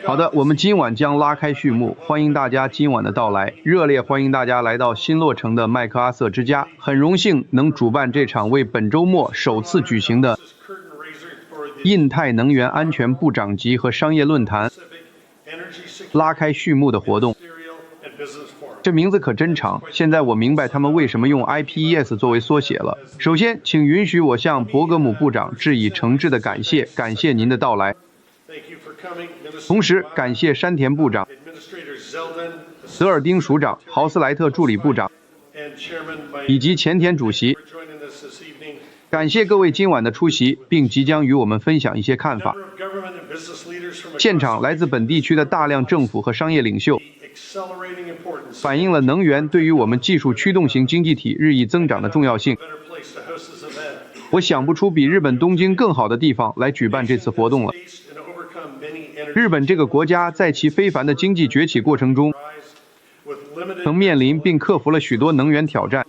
好的，我们今晚将拉开序幕，欢迎大家今晚的到来，热烈欢迎大家来到新落成的麦克阿瑟之家。很荣幸能主办这场为本周末首次举行的印太能源安全部长级和商业论坛拉开序幕的活动。这名字可真长，现在我明白他们为什么用 IPES 作为缩写了。首先，请允许我向伯格姆部长致以诚挚的感谢，感谢您的到来。同时，感谢山田部长、泽尔丁署长、豪斯莱特助理部长以及前田主席。感谢各位今晚的出席，并即将与我们分享一些看法。现场来自本地区的大量政府和商业领袖，反映了能源对于我们技术驱动型经济体日益增长的重要性。我想不出比日本东京更好的地方来举办这次活动了。日本这个国家在其非凡的经济崛起过程中，曾面临并克服了许多能源挑战。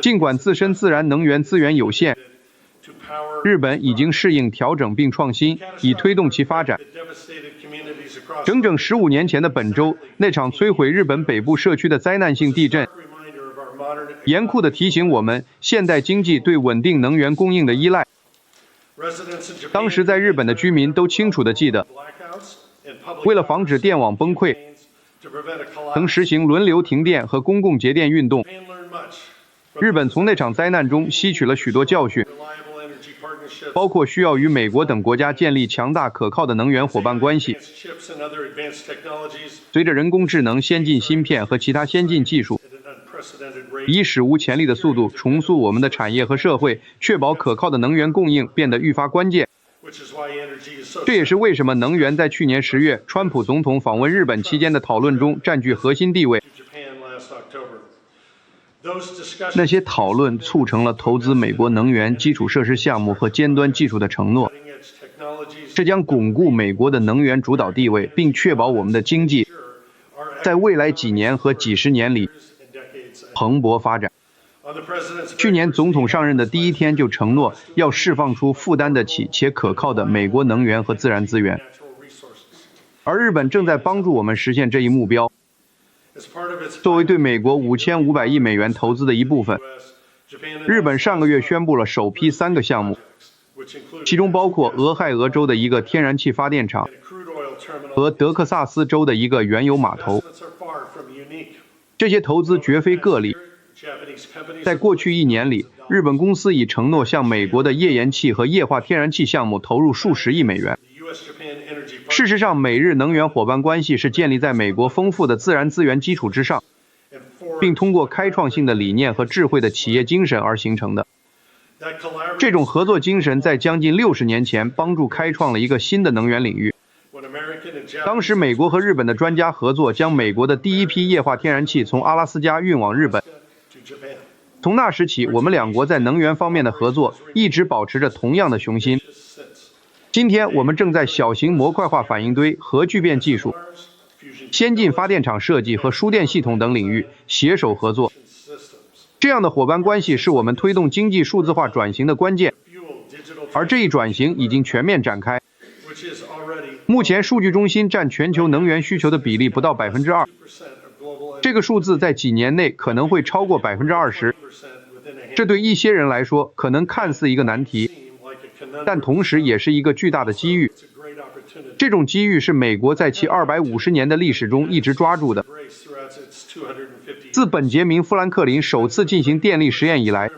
尽管自身自然能源资源有限，日本已经适应调整并创新，以推动其发展。整整15年前的本周，那场摧毁日本北部社区的灾难性地震，严酷地提醒我们现代经济对稳定能源供应的依赖。当时在日本的居民都清楚地记得，为了防止电网崩溃，曾实行轮流停电和公共节电运动。日本从那场灾难中吸取了许多教训，包括需要与美国等国家建立强大可靠的能源伙伴关系。随着人工智能、先进芯片和其他先进技术以史无前例的速度重塑我们的产业和社会，确保可靠的能源供应变得愈发关键。这也是为什么能源在去年10月川普总统访问日本期间的讨论中占据核心地位。那些讨论促成了投资美国能源基础设施项目和尖端技术的承诺，这将巩固美国的能源主导地位，并确保我们的经济在未来几年和几十年里蓬勃发展。去年总统上任的第一天就承诺要释放出负担得起且可靠的美国能源和自然资源，而日本正在帮助我们实现这一目标。作为对美国5500亿美元投资的一部分，日本上个月宣布了首批3个项目，其中包括俄亥俄州的一个天然气发电厂和德克萨斯州的一个原油码头。这些投资绝非个例，在过去1年里，日本公司已承诺向美国的页岩气和液化天然气项目投入数十亿美元。事实上，美日能源伙伴关系是建立在美国丰富的自然资源基础之上，并通过开创性的理念和智慧的企业精神而形成的。这种合作精神在将近60年前帮助开创了一个新的能源领域。当时美国和日本的专家合作，将美国的第一批液化天然气从阿拉斯加运往日本。从那时起，我们两国在能源方面的合作一直保持着同样的雄心。今天我们正在小型模块化反应堆、核聚变技术、先进发电厂设计和输电系统等领域携手合作。这样的伙伴关系是我们推动经济数字化转型的关键，而这一转型已经全面展开。目前数据中心占全球能源需求的比例不到 2%， 这个数字在几年内可能会超过 20%。 这对一些人来说可能看似一个难题，但同时也是一个巨大的机遇。这种机遇是美国在其250年的历史中一直抓住的。自本杰明·富兰克林首次进行电力实验以来，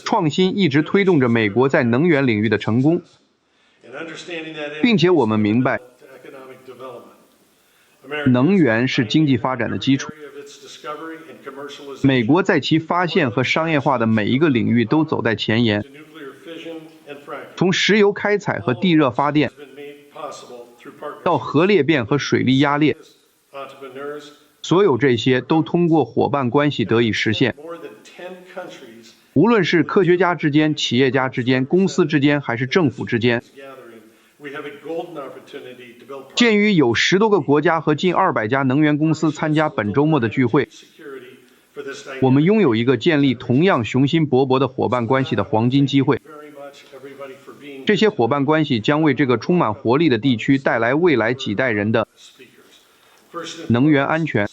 创新一直推动着美国在能源领域的成功，并且我们明白，能源是经济发展的基础。美国在其发现和商业化的每一个领域都走在前沿，从石油开采和地热发电，到核裂变和水力压裂，所有这些都通过伙伴关系得以实现。无论是科学家之间、企业家之间、公司之间，还是政府之间，鉴于有10多个国家和近200家能源公司参加本周末的聚会，我们拥有一个建立同样雄心勃勃的伙伴关系的黄金机会。这些伙伴关系将为这个充满活力的地区带来未来几代人的能源安全。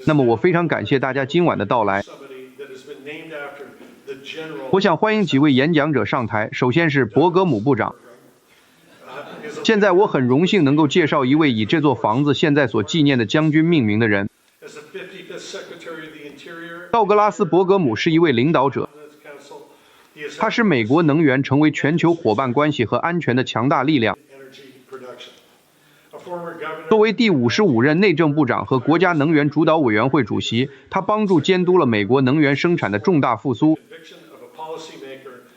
那么我非常感谢大家今晚的到来。我想欢迎几位演讲者上台，首先是伯格姆部长。现在我很荣幸能够介绍一位以这座房子现在所纪念的将军命名的人。道格拉斯·伯格姆是一位领导者，他使美国能源成为全球伙伴关系和安全的强大力量。作为第55任内政部长和国家能源主导委员会主席，他帮助监督了美国能源生产的重大复苏。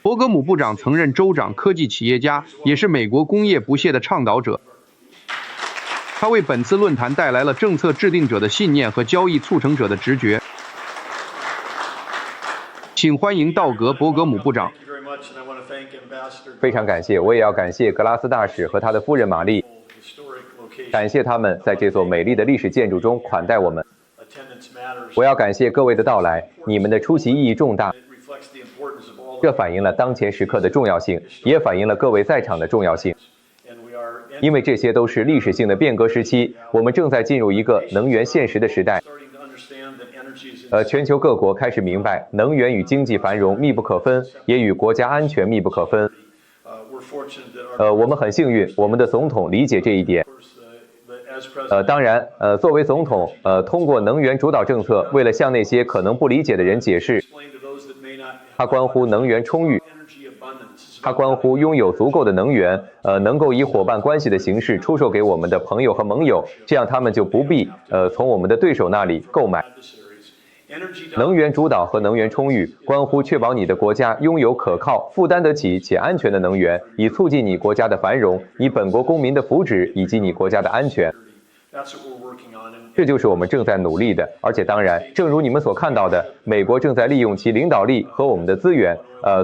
伯格姆部长曾任州长、科技企业家，也是美国工业不懈的倡导者。他为本次论坛带来了政策制定者的信念和交易促成者的直觉。请欢迎道格·伯格姆部长。非常感谢，我也要感谢格拉斯大使和他的夫人玛丽，感谢他们在这座美丽的历史建筑中款待我们。我要感谢各位的到来，你们的出席意义重大，这反映了当前时刻的重要性，也反映了各位在场的重要性。因为这些都是历史性的变革时期，我们正在进入一个能源现实的时代。全球各国开始明白，能源与经济繁荣密不可分，也与国家安全密不可分。我们很幸运，我们的总统理解这一点。当然，作为总统，通过能源主导政策，为了向那些可能不理解的人解释，它关乎能源充裕，它关乎拥有足够的能源，能够以伙伴关系的形式出售给我们的朋友和盟友，这样他们就不必从我们的对手那里购买。能源主导和能源充裕关乎确保你的国家拥有可靠、负担得起且安全的能源，以促进你国家的繁荣，你本国公民的福祉以及你国家的安全。这就是我们正在努力的，而且当然，正如你们所看到的，美国正在利用其领导力和我们的资源，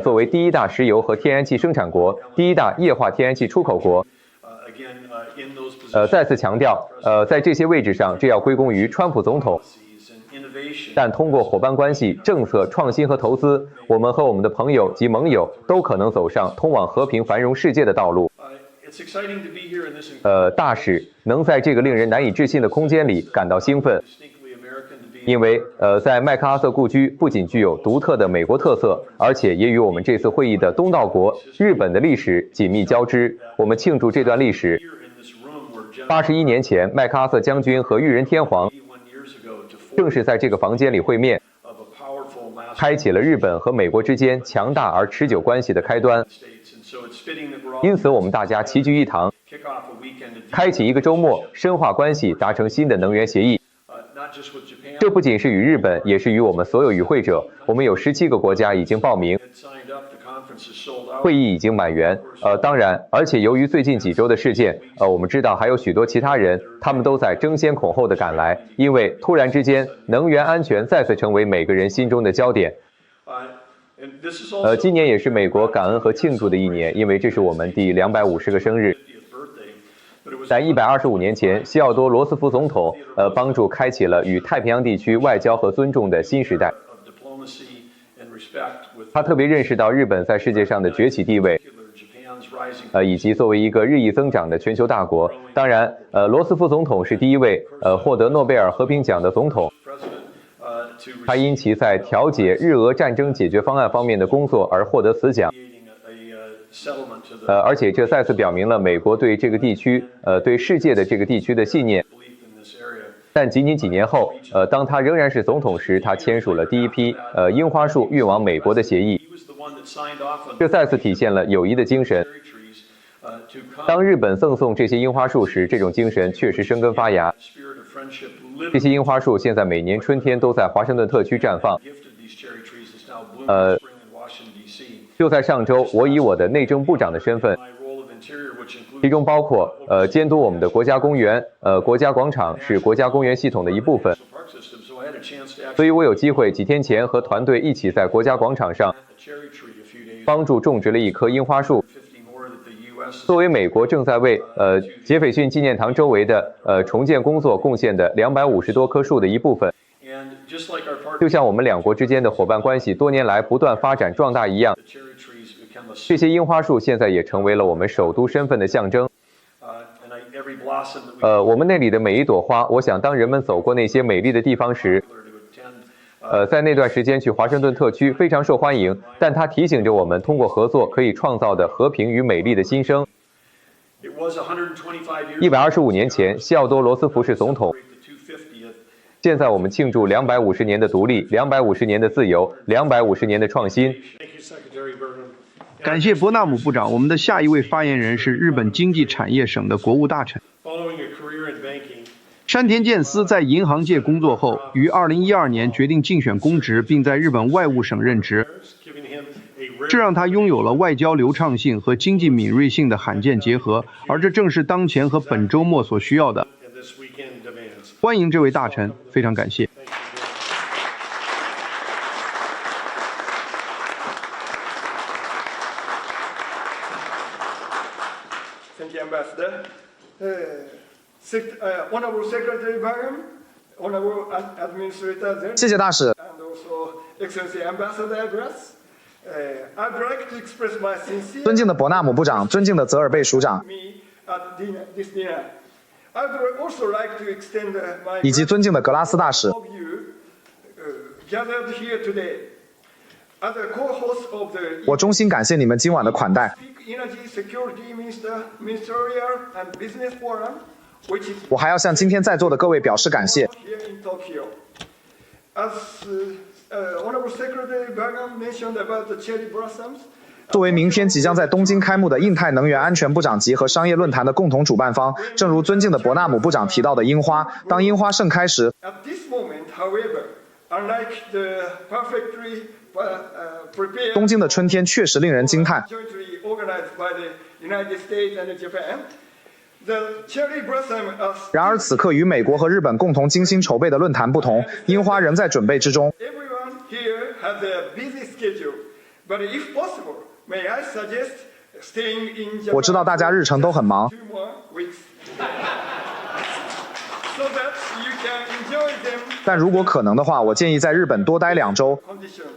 作为第一大石油和天然气生产国、第一大液化天然气出口国。再次强调，在这些位置上，这要归功于川普总统。但通过伙伴关系、政策创新和投资，我们和我们的朋友及盟友都可能走上通往和平繁荣世界的道路。大使能在这个令人难以置信的空间里感到兴奋，因为在麦克阿瑟故居不仅具有独特的美国特色，而且也与我们这次会议的东道国日本的历史紧密交织。我们庆祝这段历史。81年前，麦克阿瑟将军和裕仁天皇正是在这个房间里会面，开启了日本和美国之间强大而持久关系的开端。因此，我们大家齐聚一堂，开启一个周末，深化关系，达成新的能源协议。这不仅是与日本，也是与我们所有与会者。我们有17个国家已经报名，会议已经满员。当然，而且由于最近几周的事件，我们知道还有许多其他人，他们都在争先恐后的赶来，因为突然之间，能源安全再次成为每个人心中的焦点。今年也是美国感恩和庆祝的一年，因为这是我们第250个生日。在125年前，西奥多·罗斯福总统帮助开启了与太平洋地区外交和尊重的新时代。他特别认识到日本在世界上的崛起地位，以及作为一个日益增长的全球大国。当然，罗斯福总统是第一位获得诺贝尔和平奖的总统。他因其在调解日俄战争解决方案方面的工作而获得此奖。而且这再次表明了美国对这个地区，对世界的这个地区的信念。但仅仅几年后，当他仍然是总统时，他签署了第一批樱花树运往美国的协议。这再次体现了友谊的精神。当日本赠送这些樱花树时，这种精神确实生根发芽。这些樱花树现在每年春天都在华盛顿特区绽放。就在上周，我以我的内政部长的身份，其中包括监督我们的国家公园，国家广场是国家公园系统的一部分，所以我有机会几天前和团队一起在国家广场上帮助种植了一棵樱花树。作为美国正在为杰斐逊纪念堂周围的重建工作贡献的250多棵树的一部分，就像我们两国之间的伙伴关系多年来不断发展壮大一样，这些樱花树现在也成为了我们首都身份的象征。我们那里的每一朵花，我想当人们走过那些美丽的地方时，在那段时间去华盛顿特区非常受欢迎，但它提醒着我们通过合作可以创造的和平与美丽的新生。125年前，西奥多·罗斯福是总统。现在我们庆祝250年的独立，250年的自由，250年的创新。感谢伯纳姆部长。我们的下一位发言人是日本经济产业省的国务大臣山田健司。在银行界工作后，于2012年决定竞选公职，并在日本外务省任职，这让他拥有了外交流畅性和经济敏锐性的罕见结合，而这正是当前和本周末所需要的。欢迎这位大臣，非常感谢。Thank you, Ambassador. Honorable Secretary Barham, Honorable Administrator. 谢谢大使。 And also Excellency Ambassador Address. I'd like to express my sincere. 尊敬的伯纳姆部长，尊敬的泽尔贝署长， Me at this dinner. I'd also like to extend my 以及尊敬的格拉斯大使， of you gathered here today. As a co-host of the 我衷心感谢你们今晚的款待。 Energy Security Ministerial and Business Forum, which is 我还要向今天在座的各位表示感谢。 here in Tokyo. As Honorable Secretary Barham mentioned about the cherry blossoms, 作为明天即将在东京开幕的印太能源安全部长级和商业论坛的共同主办方，正如尊敬的伯纳姆部长提到的樱花，当樱花盛开时， at this moment, however, unlike the perfectly prepared 东京的春天确实令人惊叹。 jointly organized by the United States and Japan, the cherry blossom are 然而此刻与美国和日本共同精心筹备的论坛不同，樱花仍在准备之中。 everyone here has a busy schedule, but if possible, may I suggest staying in Japan 我知道大家日程都很忙， 2 more weeks, so that you can enjoy them 但如果可能的话，我建议在日本多待2周， condition.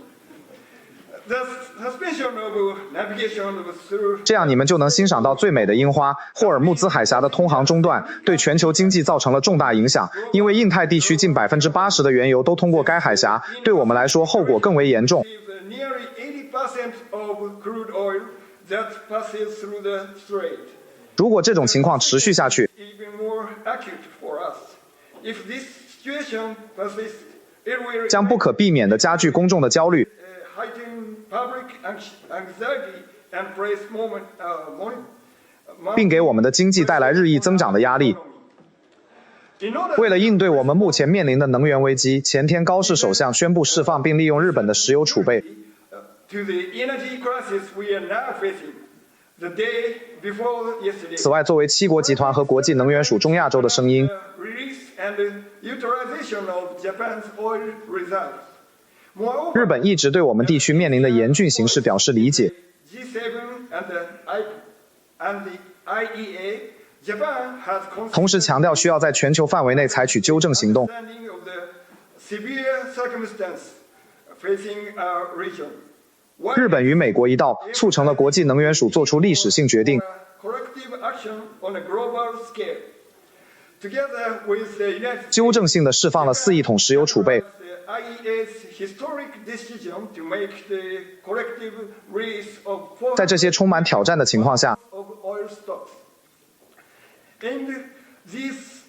The suspension of navigation through 这样你们就能欣赏到最美的樱花。霍尔木兹海峡的通航中断对全球经济造成了重大影响，因为印太地区近80%的原油都通过该海峡，对我们来说后果更为严重。 nearly 80% of crude oil that passes through the strait. 如果这种情况持续下去， Even more acute for us. If this situation persists, it will 将不可避免地加剧公众的焦虑， heighten public anxiety and place moment, 并给我们的经济带来日益增长的压力。 In order 为了应对我们目前面临的能源危机，前天高市首相宣布释放并利用日本的石油储备。 to the energy crisis we are now facing, the day before yesterday, 此外，作为七国集团和国际能源署中亚洲的声音， release and utilization of Japan's oil reserves. Moreover, 日本一直对我们地区面临的严峻形势表示理解。 G7 and the IEA, Japan has 同时强调需要在全球范围内采取纠正行动。 understanding of the severe circumstance facing our region. 日本与美国一道，促成了国际能源署做出历史性决定， Collective action on a global scale. Together with the United States, 纠正性地释放了4亿桶石油储备。 the IEA's historic decision to make the collective release of 在这些充满挑战的情况下， of oil stocks. And these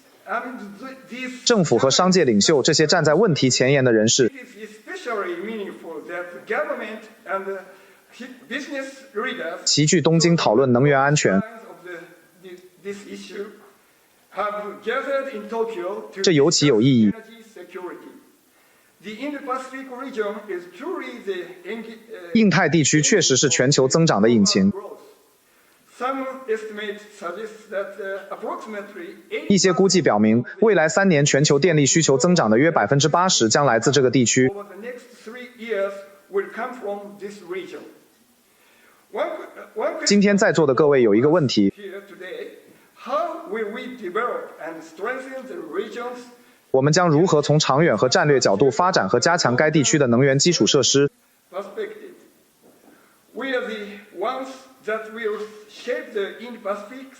政府和商界领袖这些站在问题前沿的人士， it is especially meaningful that the government and the business leaders 齐聚东京讨论能源安全。 of this issue have gathered in Tokyo to 这尤其有意义。 energy security. The Indo-Pacific region is truly the 印太地区确实是全球增长的引擎。 growth. Some estimates suggest that approximately 一些估计表明，未来3年全球电力需求增长的约80%将来自这个地区。 over the next 3 years will come from this region. One 今天在座的各位有一个问题： here today, how will we develop and strengthen the region's 我们将如何从长远和战略角度发展和加强该地区的能源基础设施？ perspective? We are the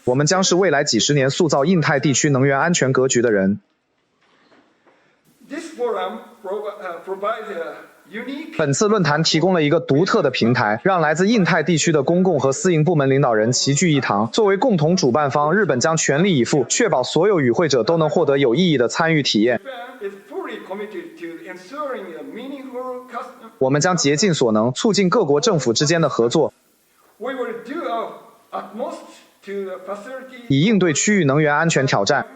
我们将是未来几十年塑造印太地区能源安全格局的人。本次论坛提供了一个独特的平台，让来自印太地区的公共和私营部门领导人齐聚一堂。作为共同主办方，日本将全力以赴，确保所有与会者都能获得有意义的参与体验。我们将竭尽所能，促进各国政府之间的合作，以应对区域能源安全挑战，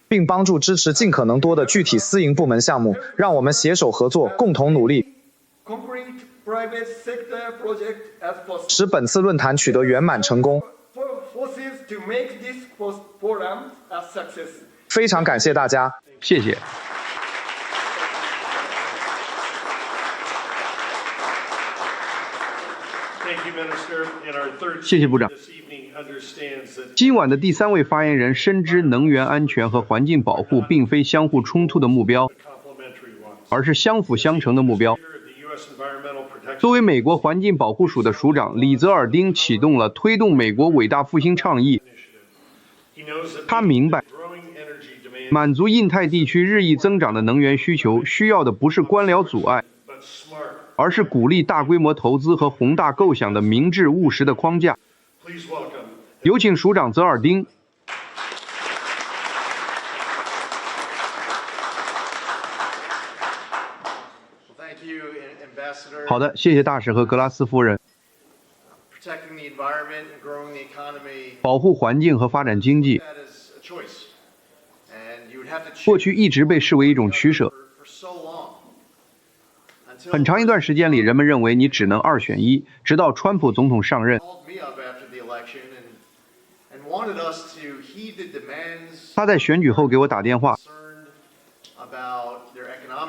并帮助支持尽可能多的具体私营部门项目。让我们携手合作，共同努力，使本次论坛取得圆满成功。非常感谢大家，谢谢。谢谢部长。今晚的第3位发言人深知能源安全和环境保护并非相互冲突的目标，而是相辅相成的目标。作为美国环境保护署的署长，李泽尔丁启动了推动美国伟大复兴倡议。他明白，满足印太地区日益增长的能源需求，需要的不是官僚阻碍，而是鼓励大规模投资和宏大构想的明智务实的框架。有请署长泽尔丁。好的，谢谢大使和格拉斯夫人。保护环境和发展经济，过去一直被视为一种取舍。很长一段时间里，人们认为你只能2选1，直到川普总统上任。他在选举后给我打电话，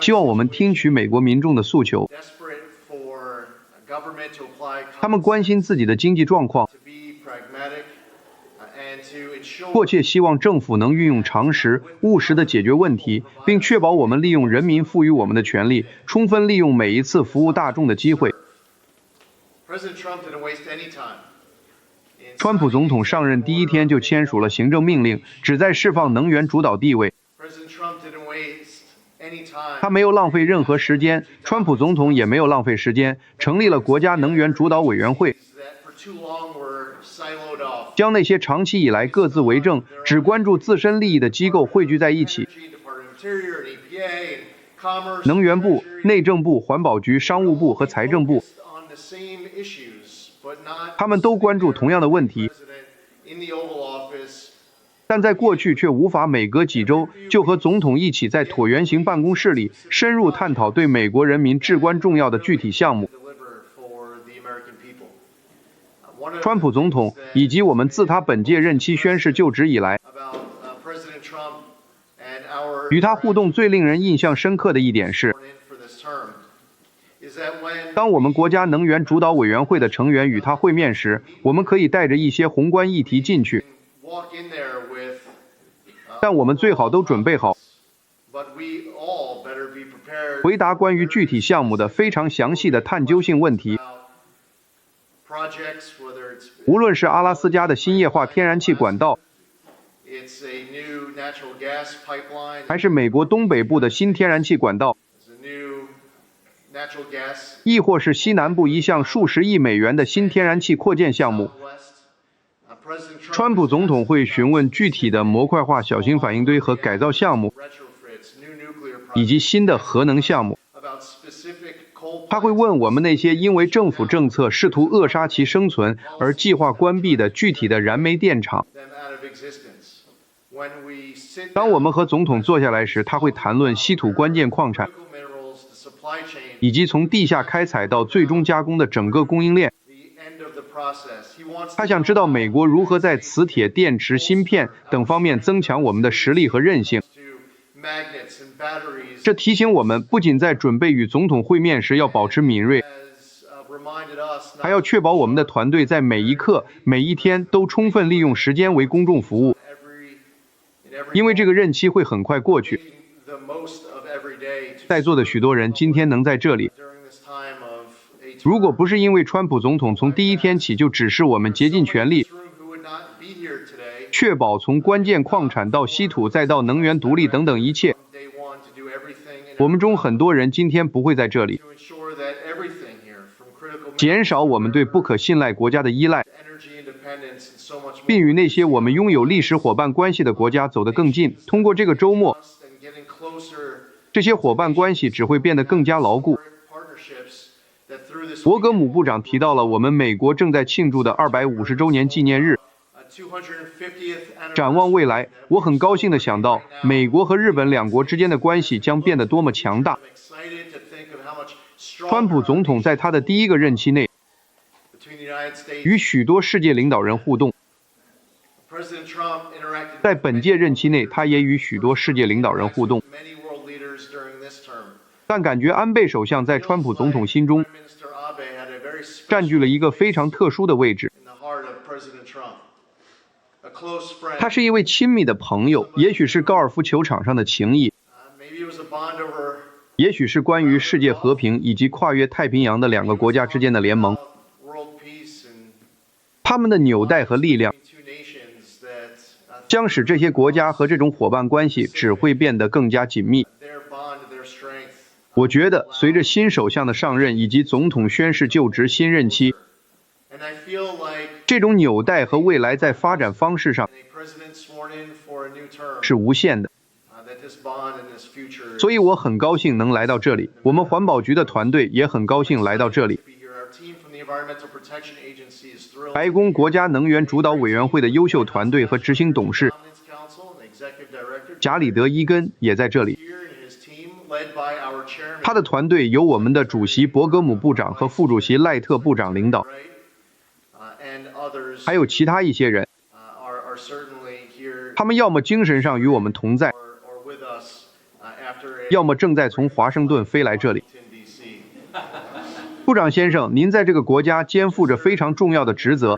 希望我们听取美国民众的诉求。他们关心自己的经济状况，迫切希望政府能运用常识、务实地解决问题，并确保我们利用人民赋予我们的权利，充分利用每一次服务大众的机会。川普总统上任第1天就签署了行政命令，旨在释放能源主导地位。他没有浪费任何时间，川普总统也没有浪费时间，成立了国家能源主导委员会，将那些长期以来各自为政、只关注自身利益的机构汇聚在一起。能源部、内政部、环保局、商务部和财政部，他们都关注同样的问题，但在过去却无法每隔几周就和总统一起在椭圆形办公室里深入探讨对美国人民至关重要的具体项目。川普总统以及我们自他本届任期宣誓就职以来，与他互动最令人印象深刻的一点是，当我们国家能源主导委员会的成员与他会面时，我们可以带着一些宏观议题进去，但我们最好都准备好回答关于具体项目的非常详细的探究性问题。无论是阿拉斯加的新液化天然气管道，还是美国东北部的新天然气管道，亦或是西南部一项数十亿美元的新天然气扩建项目，川普总统会询问具体的模块化小型反应堆和改造项目，以及新的核能项目。他会问我们那些因为政府政策试图扼杀其生存而计划关闭的具体的燃煤电厂。当我们和总统坐下来时，他会谈论稀土关键矿产，以及从地下开采到最终加工的整个供应链。他想知道美国如何在磁铁、电池、芯片等方面增强我们的实力和韧性。这提醒我们，不仅在准备与总统会面时要保持敏锐，还要确保我们的团队在每一刻、每一天都充分利用时间为公众服务，因为这个任期会很快过去。在座的许多人今天能在这里，如果不是因为川普总统从第一天起就指示我们竭尽全力，确保从关键矿产到稀土再到能源独立等等一切，我们中很多人今天不会在这里。减少我们对不可信赖国家的依赖，并与那些我们拥有历史伙伴关系的国家走得更近。通过这个周末，这些伙伴关系只会变得更加牢固。伯格姆部长提到了我们美国正在庆祝的250周年纪念日。展望未来，我很高兴地想到，美国和日本两国之间的关系将变得多么强大。川普总统在他的第一个任期内，与许多世界领导人互动。在本届任期内，他也与许多世界领导人互动。但感觉安倍首相在川普总统心中占据了一个非常特殊的位置。他是一位亲密的朋友，也许是高尔夫球场上的情谊，也许是关于世界和平以及跨越太平洋的两个国家之间的联盟。他们的纽带和力量将使这些国家和这种伙伴关系只会变得更加紧密。我觉得随着新首相的上任以及总统宣誓就职新任期，这种纽带和未来在发展方式上是无限的。所以我很高兴能来到这里，我们环保局的团队也很高兴来到这里。白宫国家能源主导委员会的优秀团队和执行董事贾里德·伊根也在这里。他的团队由我们的主席伯格姆部长和副主席赖特部长领导，还有其他一些人，他们要么精神上与我们同在，要么正在从华盛顿飞来这里。部长先生，您在这个国家肩负着非常重要的职责。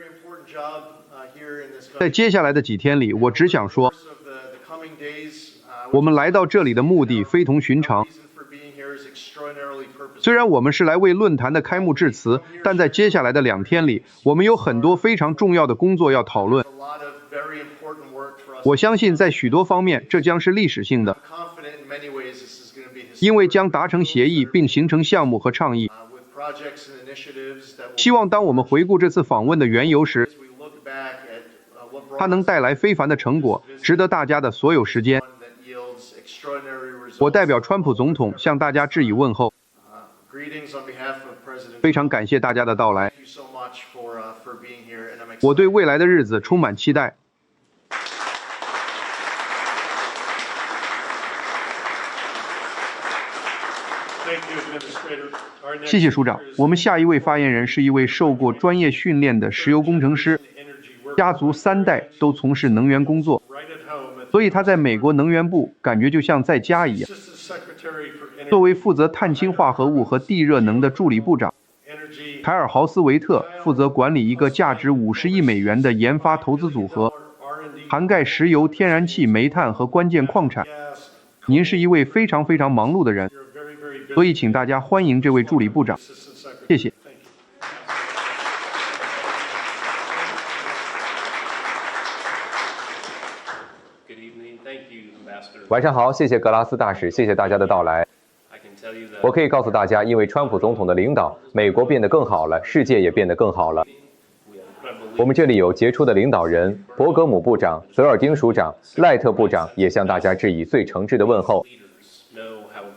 在接下来的几天里，我只想说，我们来到这里的目的非同寻常。虽然我们是来为论坛的开幕致辞，但在接下来的2天里，我们有很多非常重要的工作要讨论。我相信在许多方面，这将是历史性的，因为将达成协议并形成项目和倡议。希望当我们回顾这次访问的缘由时，它能带来非凡的成果，值得大家的所有时间。我代表川普总统向大家致以问候，非常感谢大家的到来。我对未来的日子充满期待。谢谢署长。我们下一位发言人是一位受过专业训练的石油工程师，家族3代都从事能源工作，所以他在美国能源部感觉就像在家一样。作为负责碳氢化合物和地热能的助理部长，凯尔豪斯维特负责管理一个价值50亿美元的研发投资组合，涵盖石油、天然气、煤炭和关键矿产。您是一位非常忙碌的人，所以请大家欢迎这位助理部长。谢谢。晚上好，谢谢格拉斯大使，谢谢大家的到来。我可以告诉大家，因为川普总统的领导，美国变得更好了，世界也变得更好了。我们这里有杰出的领导人，伯格姆部长、泽尔丁署长、赖特部长也向大家致以最诚挚的问候。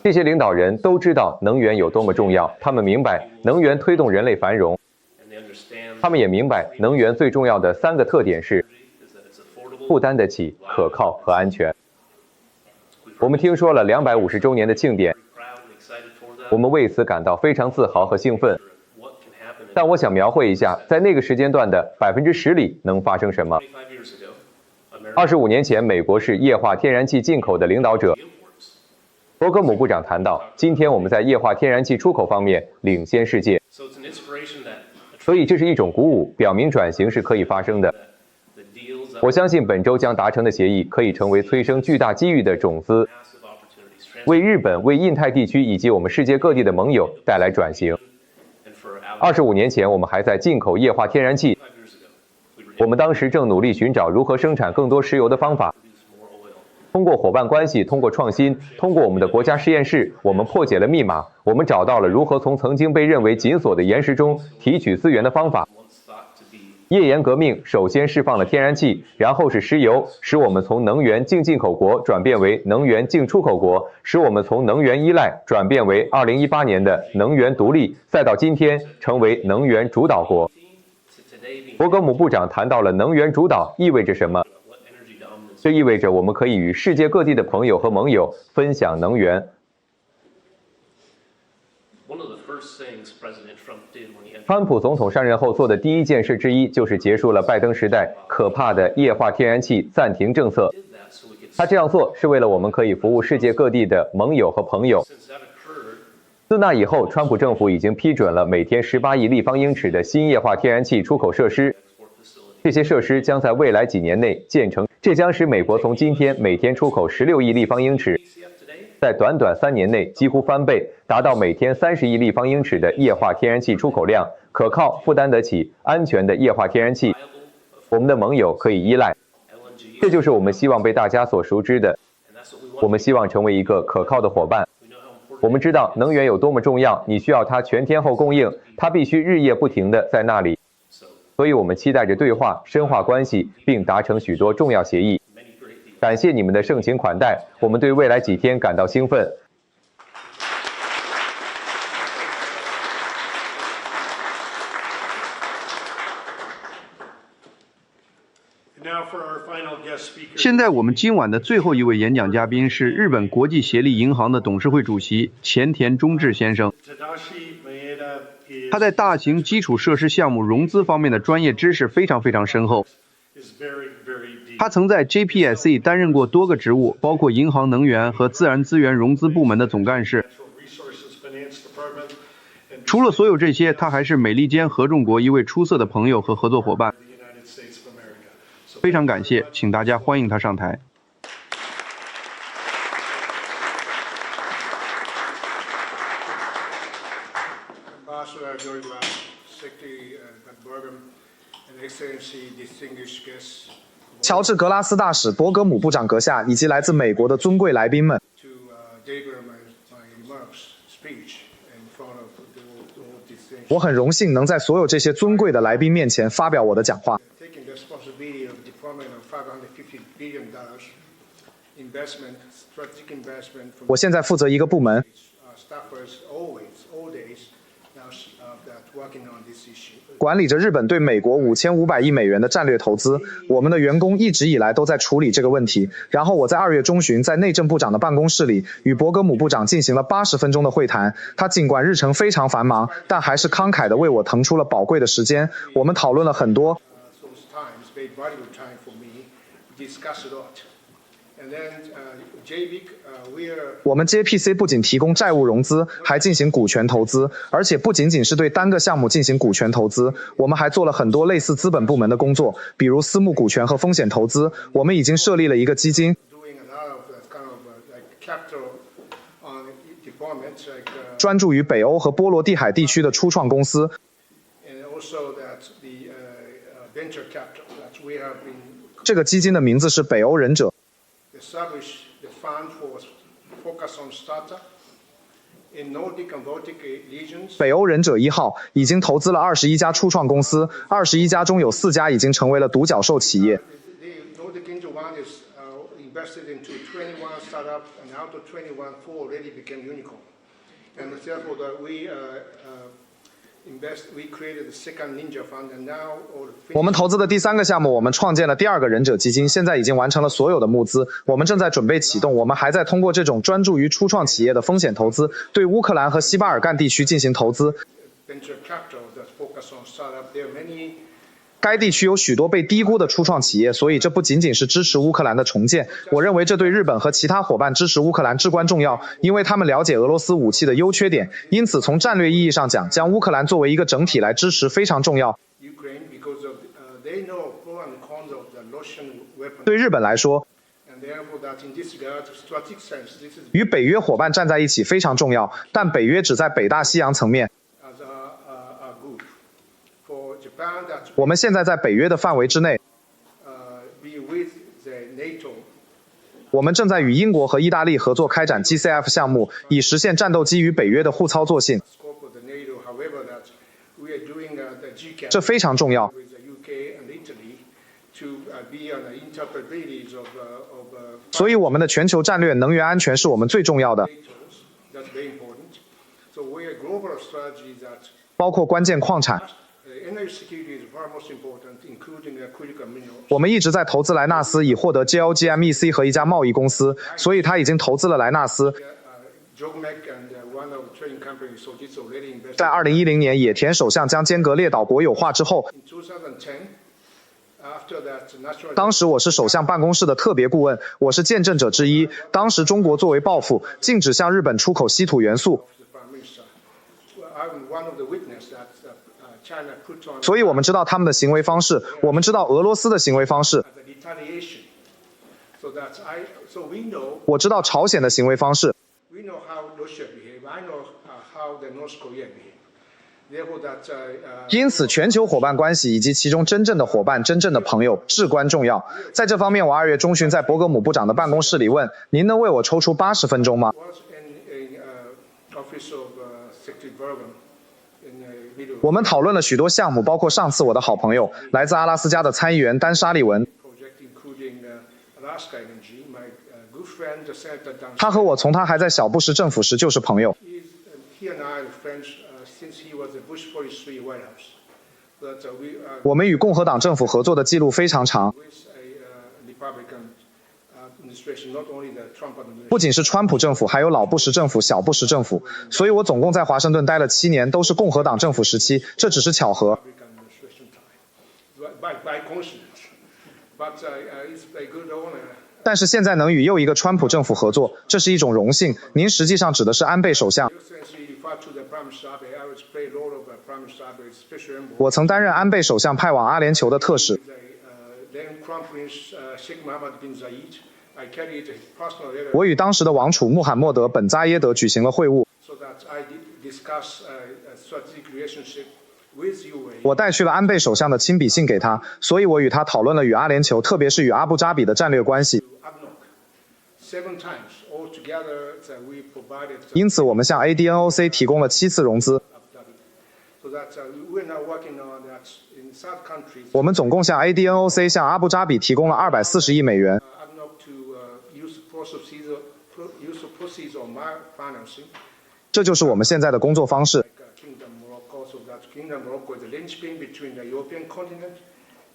这些领导人都知道能源有多么重要，他们明白能源推动人类繁荣，他们也明白能源最重要的3个特点是负担得起、可靠和安全。我们听说了250周年的庆典，我们为此感到非常自豪和兴奋。但我想描绘一下，在那个时间段的10%里能发生什么。25年前，美国是液化天然气进口的领导者。伯格姆部长谈到，今天我们在液化天然气出口方面领先世界，所以这是一种鼓舞，表明转型是可以发生的。我相信本周将达成的协议可以成为催生巨大机遇的种子，为日本、为印太地区以及我们世界各地的盟友带来转型。25年前，我们还在进口液化天然气，我们当时正努力寻找如何生产更多石油的方法。通过伙伴关系，通过创新，通过我们的国家实验室，我们破解了密码，我们找到了如何从曾经被认为紧锁的岩石中提取资源的方法。页岩革命首先释放了天然气，然后是石油，使我们从能源净进口国转变为能源净出口国，使我们从能源依赖转变为2018年的能源独立，再到今天成为能源主导国。博格姆部长谈到了能源主导意味着什么，这意味着我们可以与世界各地的朋友和盟友分享能源。川普总统上任后做的第一件事之一，就是结束了拜登时代可怕的液化天然气暂停政策。他这样做是为了我们可以服务世界各地的盟友和朋友。自那以后，川普政府已经批准了每天18亿立方英尺的新液化天然气出口设施。这些设施将在未来几年内建成，这将使美国从今天每天出口16亿立方英尺，在短短3年内几乎翻倍，达到每天30亿立方英尺的液化天然气出口量，可靠、负担得起、安全的液化天然气，我们的盟友可以依赖。这就是我们希望被大家所熟知的。我们希望成为一个可靠的伙伴。我们知道能源有多么重要，你需要它全天候供应，它必须日夜不停地在那里。所以我们期待着对话、深化关系，并达成许多重要协议。感谢你们的盛情款待，我们对未来几天感到兴奋。现在我们今晚的最后一位演讲嘉宾是日本国际协力银行的董事会主席前田忠志先生。他在大型基础设施项目融资方面的专业知识非常深厚。他曾在 JPSC 担任过多个职务，包括银行能源和自然资源融资部门的总干事。除了所有这些，他还是美利坚合众国一位出色的朋友和合作伙伴。非常感谢，请大家欢迎他上台。乔治·格拉斯大使、博格姆部长阁下以及来自美国的尊贵来宾们，我很荣幸能在所有这些尊贵的来宾面前发表我的讲话。我现在负责一个部门，管理着日本对美国5500亿美元的战略投资。我们的员工一直以来都在处理这个问题。然后我在2月中旬在内政部长的办公室里与博格姆部长进行了80分钟的会谈。他尽管日程非常繁忙，但还是慷慨地为我腾出了宝贵的时间。我们讨论了很多。我们 JPC 不仅提供债务融资，还进行股权投资，而且不仅仅是对单个项目进行股权投资，我们还做了很多类似资本部门的工作，比如私募股权和风险投资。我们已经设立了一个基金，专注于北欧和波罗的海地区的初创公司。这个基金的名字是北欧忍者。北欧忍者1号已经投资了21家初创公司，21家中有4家已经成为了独角兽企业。我们投资的第3个项目，我们创建了第2个忍者基金，现在已经完成了所有的募资，我们正在准备启动。我们还在通过这种专注于初创企业的风险投资，对乌克兰和西巴尔干地区进行投资。该地区有许多被低估的初创企业，所以这不仅仅是支持乌克兰的重建。我认为这对日本和其他伙伴支持乌克兰至关重要，因为他们了解俄罗斯武器的优缺点，因此从战略意义上讲，将乌克兰作为一个整体来支持非常重要。对日本来说，与北约伙伴站在一起非常重要，但北约只在北大西洋层面。我们现在在北约的范围之内，我们正在与英国和意大利合作开展 GCF 项目，以实现战斗机与北约的互操作性。这非常重要。所以我们的全球战略能源安全是我们最重要的，包括关键矿产。我们一直在投资莱纳斯，以获得 GLGMEC 和一家贸易公司，所以他已经投资了莱纳斯。在2010年，野田首相将尖阁列岛国有化之后，当时我是首相办公室的特别顾问，我是见证者之一。当时中国作为报复，禁止向日本出口稀土元素。所以我们知道他们的行为方式，我们知道俄罗斯的行为方式，我知道朝鲜的行为方式。因此，全球伙伴关系以及其中真正的伙伴、真正的朋友至关重要。在这方面，我2月中旬在伯格姆部长的办公室里问：“您能为我抽出80分钟吗？”我们讨论了许多项目，包括上次我的好朋友来自阿拉斯加的参议员丹·沙利文。他和我从他还在小布什政府时就是朋友。我们与共和党政府合作的记录非常长，不仅是川普政府，还有老布什政府、小布什政府，所以我总共在华盛顿待了7年，都是共和党政府时期，这只是巧合。但是现在能与又一个川普政府合作，这是一种荣幸。您实际上指的是安倍首相。我曾担任安倍首相派往阿联酋的特使。我与当时的王储穆罕默德·本扎耶德举行了会晤。我带去了安倍首相的亲笔信给他，所以我与他讨论了与阿联酋，特别是与阿布扎比的战略关系。因此，我们向 ADNOC 提供了7次融资。我们总共向 ADNOC 向阿布扎比提供了240亿美元。这就是我们现在的工作方式。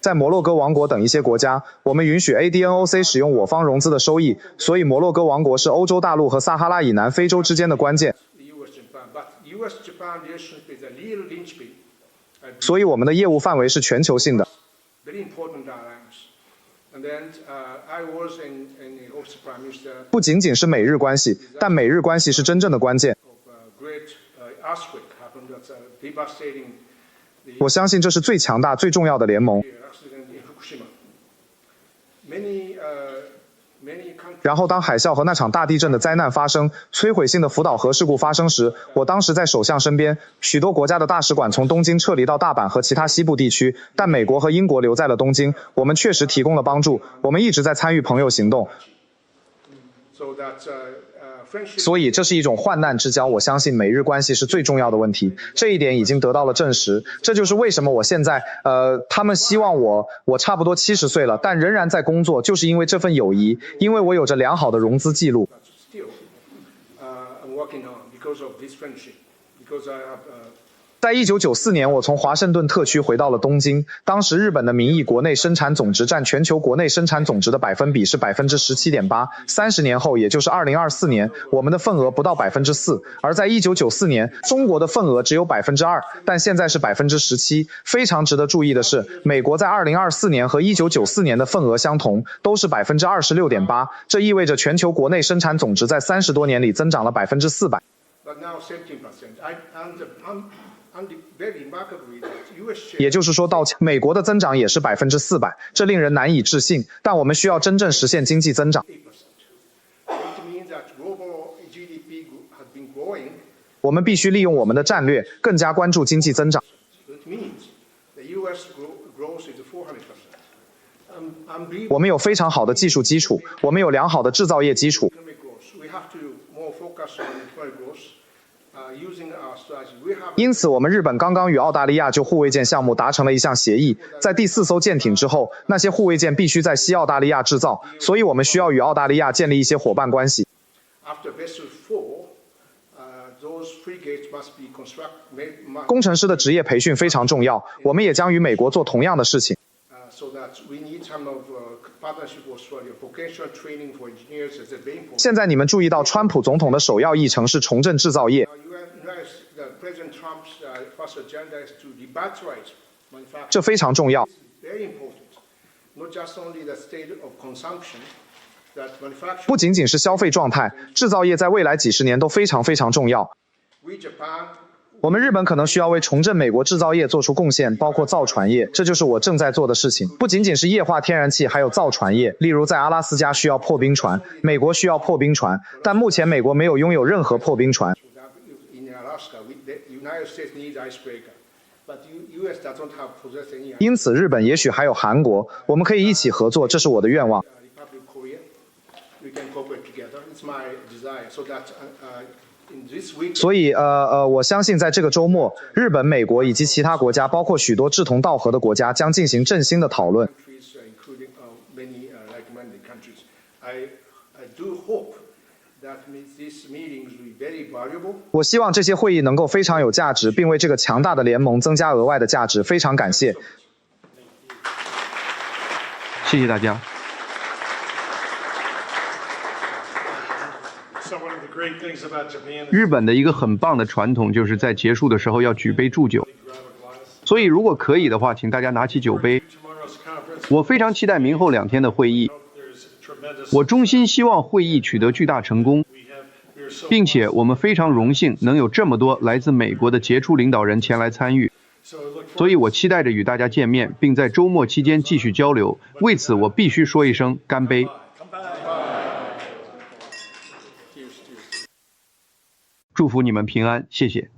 在摩洛哥王国等一些国家，我们允许 ADNOC 使用我方融资的收益，所以摩洛哥王国是欧洲大陆和撒哈拉以南非洲之间的关键。所以我们的业务范围是全球性的。不仅仅是美日关系，但美日关系是真正的关键。我相信这是最强大、最重要的联盟。然后当海啸和那场大地震的灾难发生，摧毁性的福岛核事故发生时，我当时在首相身边，许多国家的大使馆从东京撤离到大阪和其他西部地区，但美国和英国留在了东京。我们确实提供了帮助，我们一直在参与朋友行动。所以这是一种患难之交，我相信美日关系是最重要的问题，这一点已经得到了证实。这就是为什么我现在他们希望我差不多70岁了，但仍然在工作，就是因为这份友谊，因为我有着良好的融资记录。在1994年，我从华盛顿特区回到了东京。当时日本的名义国内生产总值占全球国内生产总值的百分比是 17.8%。30年后，也就是2024年，我们的份额不到 4%。而在1994年，中国的份额只有 2%， 但现在是 17%。非常值得注意的是，美国在2024年和1994年的份额相同，都是 26.8%。这意味着全球国内生产总值在30多年里增长了 400%。也就是说，到美国的增长也是 400%， 这令人难以置信。但我们需要真正实现经济增长。我们必须利用我们的战略，更加关注经济增长。我们有非常好的技术基础，我们有良好的制造业基础。因此，我们日本刚刚与澳大利亚就护卫舰项目达成了一项协议，在第4艘舰艇之后，那些护卫舰必须在西澳大利亚制造，所以我们需要与澳大利亚建立一些伙伴关系。工程师的职业培训非常重要，我们也将与美国做同样的事情。现在你们注意到，川普总统的首要议程是重振制造业。这非常重要。不仅仅是消费状态，制造业在未来几十年都非常重要。我们日本可能需要为重振美国制造业做出贡献，包括造船业，这就是我正在做的事情。不仅仅是液化天然气，还有造船业。例如在阿拉斯加需要破冰船，美国需要破冰船，但目前美国没有拥有任何破冰船。因此，日本也许还有韩国，我们可以一起合作，这是我的愿望。所以，我相信在这个周末，日本、美国以及其他国家，包括许多志同道合的国家，将进行振兴的讨论。我希望这些会议能够非常有价值，并为这个强大的联盟增加额外的价值。非常感谢。谢谢大家。日本的一个很棒的传统，就是在结束的时候要举杯祝酒。所以如果可以的话，请大家拿起酒杯。我非常期待明后2天的会议。我衷心希望会议取得巨大成功，并且我们非常荣幸能有这么多来自美国的杰出领导人前来参与。所以我期待着与大家见面，并在周末期间继续交流。为此，我必须说一声干杯。祝福你们平安，谢谢。